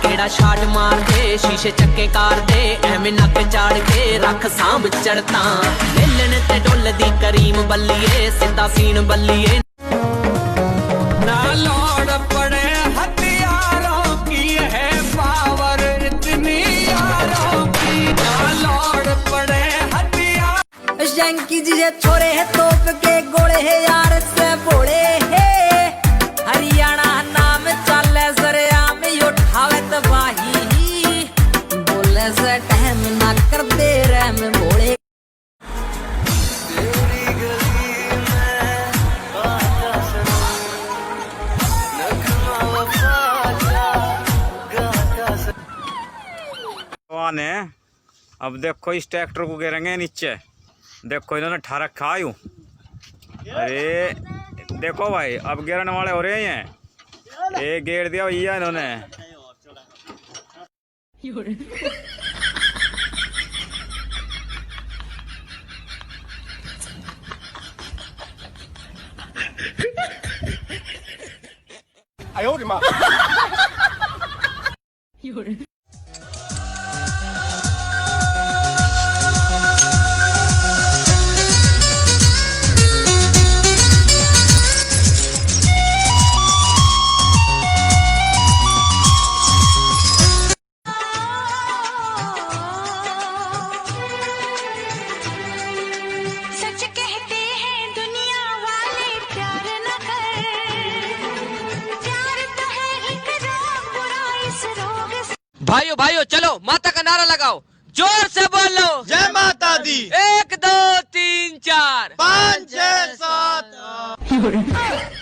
केड़ा शाट मार दे शीशे चक्के कार दे एवें नक चाड़ के रख सांभ चढ़ता मिलन ते डुल दी करीम बल्लिए सिद्धा सीन बल्लिए ना लौड़ पड़े हथियारों की है पावर इतनी यारों की ना लौड़ पड़े हथियार शंकी जी छोरे है तोप के गोले है यार से बोले है हरियाणा नाम चले सरेआम उठावे तबाही बोले से टहम ना कर दे रहम बोले ने अब देखो इस ट्रैक्टर को गिरेंगे नीचे। देखो इन्होंने ठा रखा यूं। अरे देखो भाई अब गिरने वाले हो रहे हैं। एक गेर दिया भैया इन्होंने। भाइयों भाइयों चलो माता का नारा लगाओ, जोर से बोलो जय माता दी। 1 2 3 4 5 6 7